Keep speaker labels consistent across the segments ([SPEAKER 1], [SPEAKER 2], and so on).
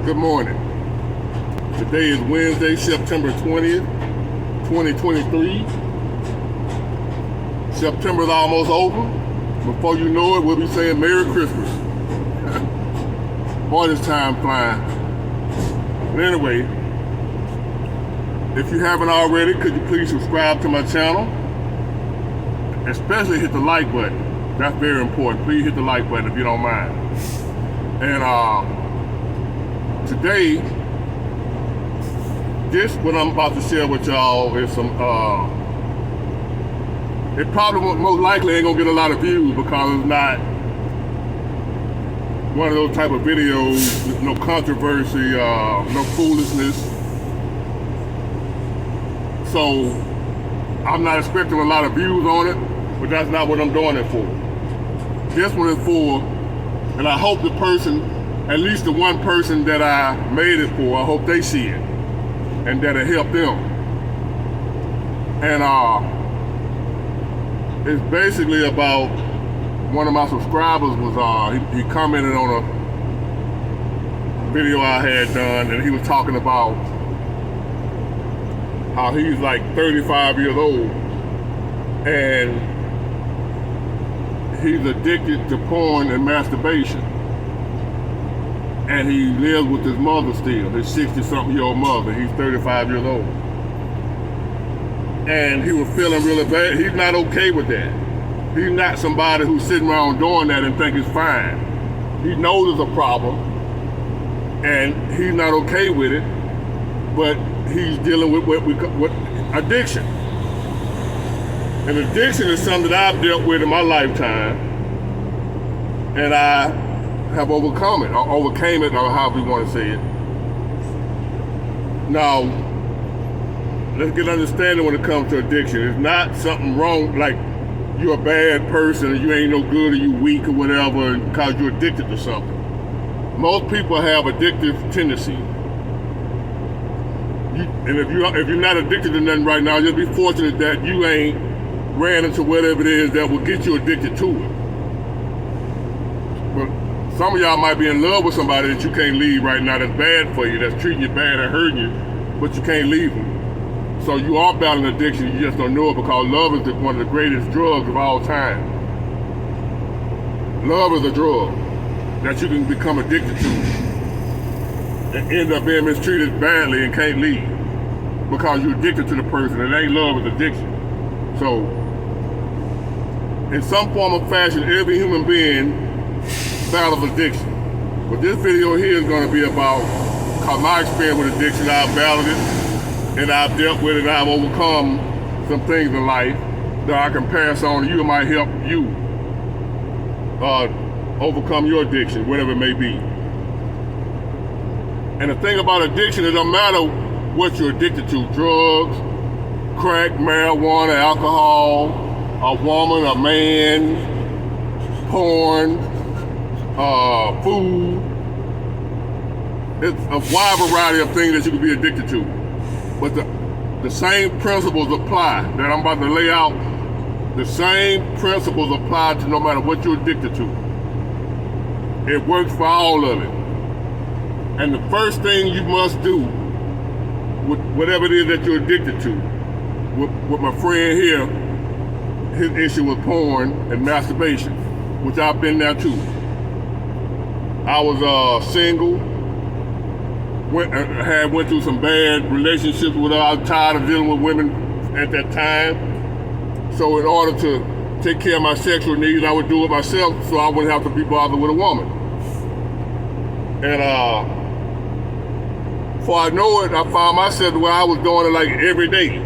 [SPEAKER 1] Good morning. Today is Wednesday, September 20th, 2023. September's almost over. Before you know it, we'll be saying Merry Christmas. Boy, this time flying. But anyway, if you haven't already, could you please subscribe to my channel? Especially hit the like button. That's very important. Please hit the like button if you don't mind. And today, this what I'm about to share with y'all is some, it probably most likely ain't gonna get a lot of views because it's not one of those type of videos with no controversy, no foolishness. So I'm not expecting a lot of views on it, but that's not what I'm doing it for. This one is for, and I hope the person, at least the one person that I made it for, I hope they see it and that it helped them. And it's basically about one of my subscribers was, he commented on a video I had done, and he was talking about how he's like 35 years old and he's addicted to porn and masturbation. And he lives with his mother still, his 60-something-year-old mother. He's 35 years old. And he was feeling really bad. He's not okay with that. He's not somebody who's sitting around doing that and think it's fine. He knows it's a problem, and he's not okay with it, but he's dealing with what addiction. And addiction is something that I've dealt with in my lifetime, and I have overcome it, or overcame it, or however you want to say it. Now, let's get understanding when it comes to addiction. It's not something wrong, like you're a bad person, or you ain't no good, or you weak, or whatever, because you're addicted to something. Most people have addictive tendencies. And if you're not addicted to nothing right now, you'll be fortunate that you ain't ran into whatever it is that will get you addicted to it. But some of y'all might be in love with somebody that you can't leave right now, that's bad for you, that's treating you bad and hurting you, but you can't leave them. So you are battling addiction, you just don't know it, because love is one of the greatest drugs of all time. Love is a drug that you can become addicted to and end up being mistreated badly and can't leave because you're addicted to the person. It ain't love, it's addiction. So in some form or fashion, every human being battles addiction. But this video here is going to be about how my experience with addiction. I've battled it, and I've dealt with it, and I've overcome some things in life that I can pass on to you. It might help you overcome your addiction, whatever it may be. And the thing about addiction, it don't matter what you're addicted to: drugs, crack, marijuana, alcohol, a woman, a man, porn, food. It's a wide variety of things that you can be addicted to. But the same principles apply that I'm about to lay out. The same principles apply to no matter what you're addicted to. It works for all of it. And the first thing you must do with whatever it is that you're addicted to, with my friend here, his issue with porn and masturbation, which I've been there too. I was single, went through some bad relationships with her. I was tired of dealing with women at that time. So in order to take care of my sexual needs, I would do it myself so I wouldn't have to be bothered with a woman. And before I know it, I found myself where I was doing it like every day.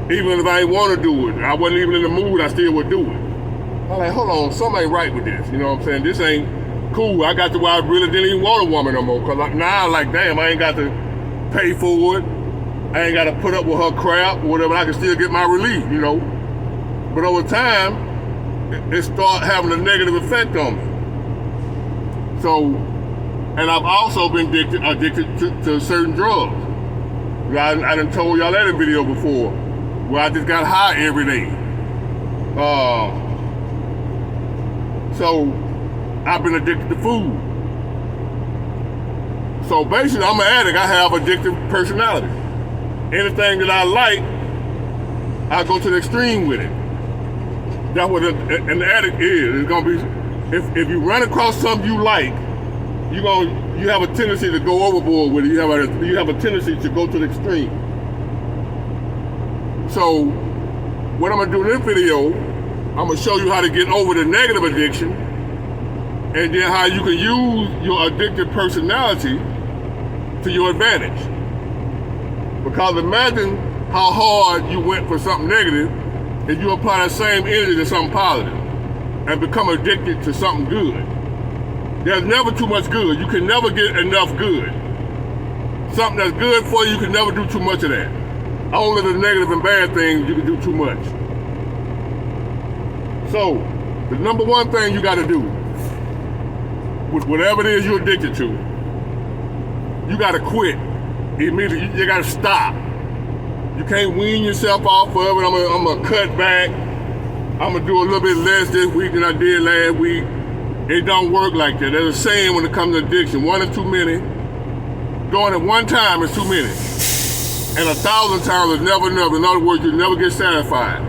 [SPEAKER 1] Even if I didn't want to do it, I wasn't even in the mood, I still would do it. I'm like, hold on, something ain't right with this. You know what I'm saying? This ain't cool. I got to where I really didn't even want a woman no more. Cause now, like, damn, I ain't got to pay for it. I ain't got to put up with her crap or whatever. I can still get my relief, you know. But over time, it started having a negative effect on me. So, and I've also been addicted to certain drugs. I done told y'all that in video before, where I just got high every day. So I've been addicted to food. So basically, I'm an addict. I have addictive personality. Anything that I like, I go to the extreme with it. That's what an addict is. It's gonna be if you run across something you like, you have a tendency to go overboard with it. You have a tendency to go to the extreme. So what I'm gonna do in this video, I'm gonna show you how to get over the negative addiction, and then how you can use your addictive personality to your advantage. Because imagine how hard you went for something negative if you apply that same energy to something positive and become addicted to something good. There's never too much good. You can never get enough good. Something that's good for you can never do too much of that. Only the negative and bad things you can do too much. So, the number one thing you gotta do with whatever it is you're addicted to, you gotta quit immediately. You gotta stop. You can't wean yourself off of it. I'm gonna cut back. I'm gonna do a little bit less this week than I did last week. It don't work like that. There's a saying when it comes to addiction: one is too many. Doing it one time is too many, and 1,000 times is never enough. In other words, you never get satisfied.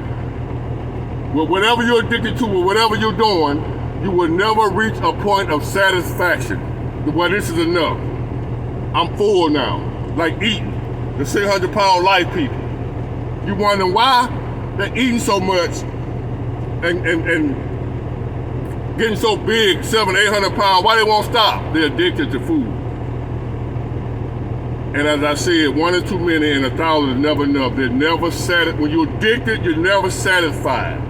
[SPEAKER 1] With whatever you're addicted to, or whatever you're doing, you will never reach a point of satisfaction. Well, this is enough. I'm full now. Like eating. The 600-pound life people. You wondering why they're eating so much and getting so big, 700-800 pounds, why they won't stop? They're addicted to food. And as I said, one is too many and 1,000 is never enough. They're never satisfied. When you're addicted, you're never satisfied.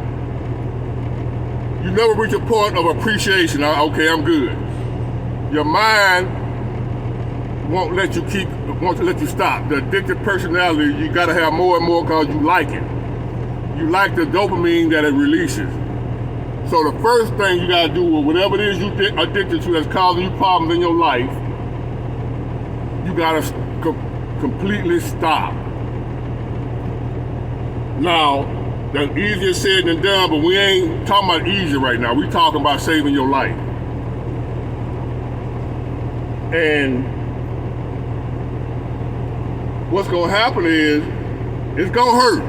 [SPEAKER 1] You never reach a point of appreciation. Okay, I'm good. Your mind won't let you stop. The addictive personality, you gotta have more and more because you like it. You like the dopamine that it releases. So the first thing you gotta do with whatever it is you're addicted to that's causing you problems in your life, you gotta completely stop. Now, that's easier said than done, but we ain't talking about easy right now. We talking about saving your life. And what's gonna happen is, it's gonna hurt.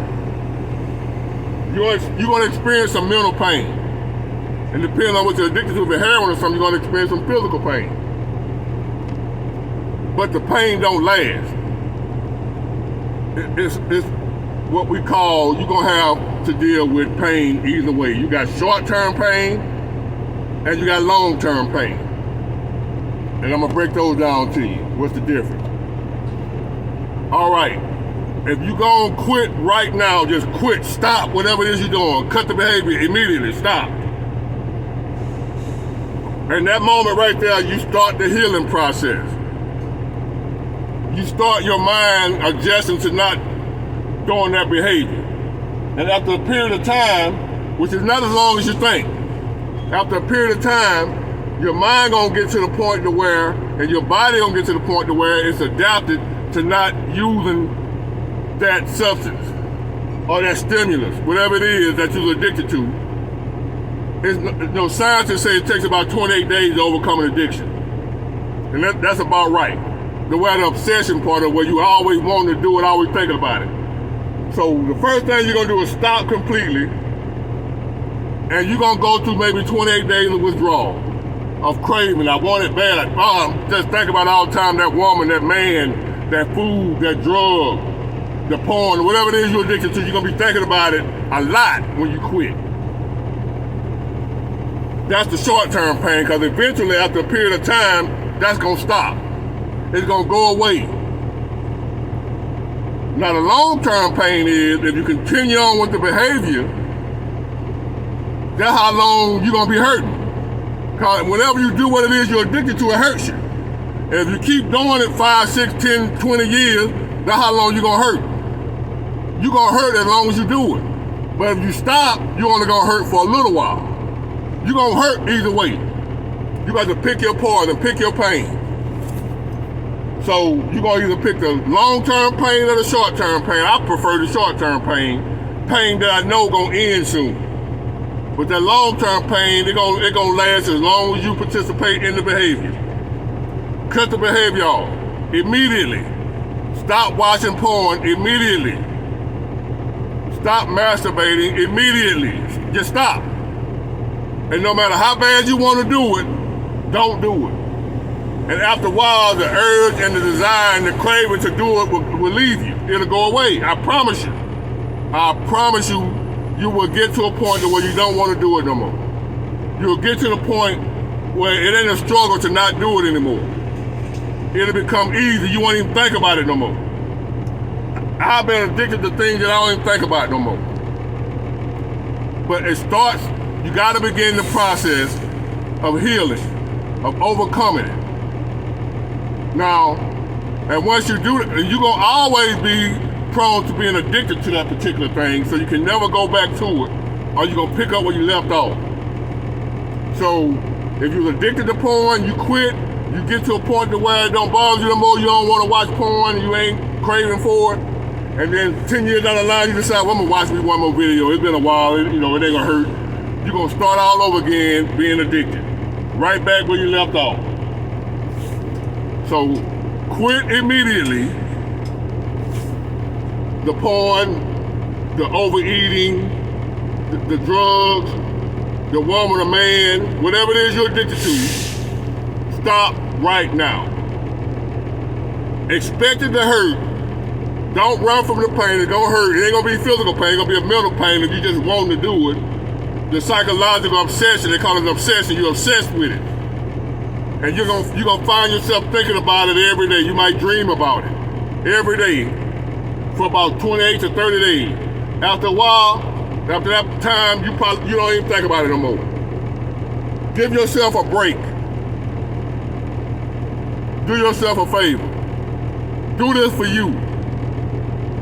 [SPEAKER 1] You're gonna experience some mental pain. And depending on what you're addicted to, if it's heroin or something, you're gonna experience some physical pain. But the pain don't last. It's what we call, you're gonna have to deal with pain either way. You got short-term pain and you got long-term pain. And I'm gonna break those down to you. What's the difference? All right, if you gonna quit right now, just quit, stop whatever it is you're doing, cut the behavior immediately, stop. And that moment right there, you start the healing process. You start your mind adjusting to not doing that behavior. And after a period of time, which is not as long as you think, after a period of time, your mind gonna get to the point to where, and your body gonna get to the point to where it's adapted to not using that substance or that stimulus, whatever it is that you're addicted to. Scientists say it takes about 28 days to overcome an addiction. And that's about right. The way the obsession part of where you always want to do it, always thinking about it. So the first thing you're gonna do is stop completely, and you're gonna go through maybe 28 days of withdrawal, of craving. I want it bad. Just think about all the time that woman, that man, that food, that drug, the porn, whatever it is you're addicted to, you're gonna be thinking about it a lot when you quit. That's the short-term pain, because eventually, after a period of time, that's gonna stop. It's gonna go away. Now the long-term pain is, if you continue on with the behavior, that's how long you're gonna be hurting. Because whenever you do what it is you're addicted to, it hurts you. And if you keep doing it 5, 6, 10, 20 years, that's how long you're gonna hurt. You're gonna hurt as long as you do it. But if you stop, you're only gonna hurt for a little while. You're gonna hurt either way. You got to pick your poison, pick your pain. So you're gonna either pick the long-term pain or the short-term pain. I prefer the short-term pain that I know gonna end soon. But that long-term pain, it gonna last as long as you participate in the behavior. Cut the behavior off immediately. Stop watching porn immediately. Stop masturbating immediately. Just stop. And no matter how bad you want to do it, don't do it. And after a while, the urge and the desire and the craving to do it will leave you. It'll go away. I promise you. I promise you, you will get to a point where you don't want to do it no more. You'll get to the point where it ain't a struggle to not do it anymore. It'll become easy. You won't even think about it no more. I've been addicted to things that I don't even think about no more. But it starts, you got to begin the process of healing, of overcoming it. Now, and once you do it, you're going to always be prone to being addicted to that particular thing, so you can never go back to it, or you're going to pick up where you left off. So, if you're addicted to porn, you quit, you get to a point to where it don't bother you no more, you don't want to watch porn, you ain't craving for it, and then 10 years down the line, you decide, well, I'm going to watch me one more video, it's been a while, it ain't going to hurt. You're going to start all over again being addicted, right back where you left off. So, quit immediately the porn, the overeating, the drugs, the woman or man, whatever it is you're addicted to, stop right now. Expect it to hurt. Don't run from the pain. It's gonna hurt. It ain't gonna be physical pain. It's gonna be a mental pain if you just want to do it. The psychological obsession, they call it an obsession. You're obsessed with it. And you're gonna find yourself thinking about it every day. You might dream about it every day for about 28 to 30 days. After a while, after that time, you don't even think about it no more. Give yourself a break. Do yourself a favor. Do this for you.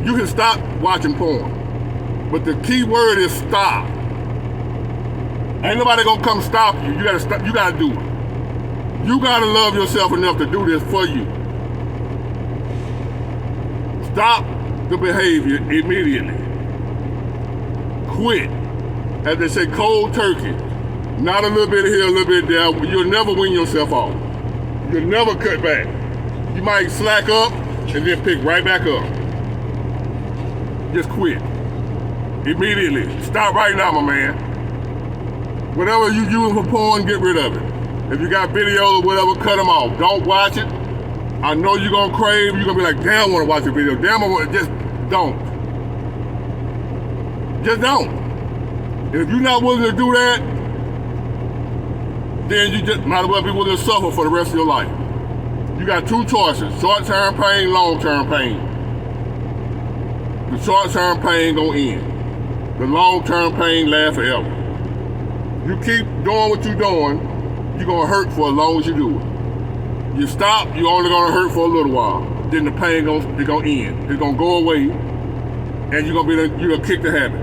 [SPEAKER 1] You can stop watching porn, but the key word is stop. Ain't nobody gonna come stop you. You gotta stop. You gotta do it. You gotta love yourself enough to do this for you. Stop the behavior immediately. Quit. As they say, cold turkey. Not a little bit here, a little bit there. You'll never win yourself off. You'll never cut back. You might slack up and then pick right back up. Just quit. Immediately. Stop right now, my man. Whatever you using for porn, get rid of it. If you got videos or whatever, cut them off. Don't watch it. I know you're gonna crave. You're gonna be like, damn, I wanna watch a video. Damn, I wanna, just don't. Just don't. And if you're not willing to do that, then you just might as well be willing to suffer for the rest of your life. You got two choices, short-term pain, long-term pain. The short-term pain gonna end. The long-term pain lasts forever. You keep doing what you're doing, you're gonna hurt for as long as you do it. You stop, you're only gonna hurt for a little while. Then the pain gonna end. It's gonna go away, and you're gonna kick the habit.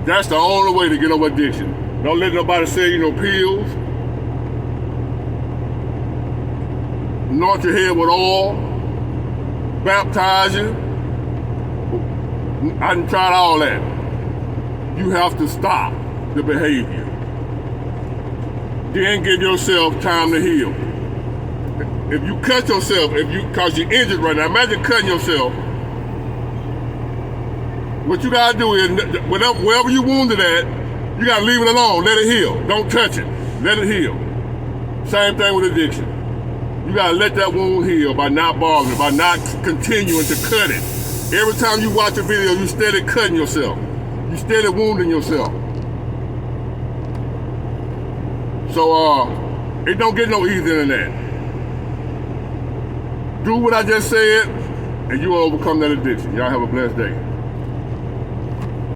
[SPEAKER 1] That's the only way to get over addiction. Don't let nobody say pills. Anoint your head with oil. Baptize you. I done tried all that. You have to stop the behavior. Then give yourself time to heal. If you cut yourself, cause you're injured right now, imagine cutting yourself. What you gotta do is, wherever you wounded at, you gotta leave it alone, let it heal. Don't touch it, let it heal. Same thing with addiction. You gotta let that wound heal by not bothering, by not continuing to cut it. Every time you watch a video, you steady cutting yourself. You steady wounding yourself. So it don't get no easier than that. Do what I just said, and you will overcome that addiction. Y'all have a blessed day.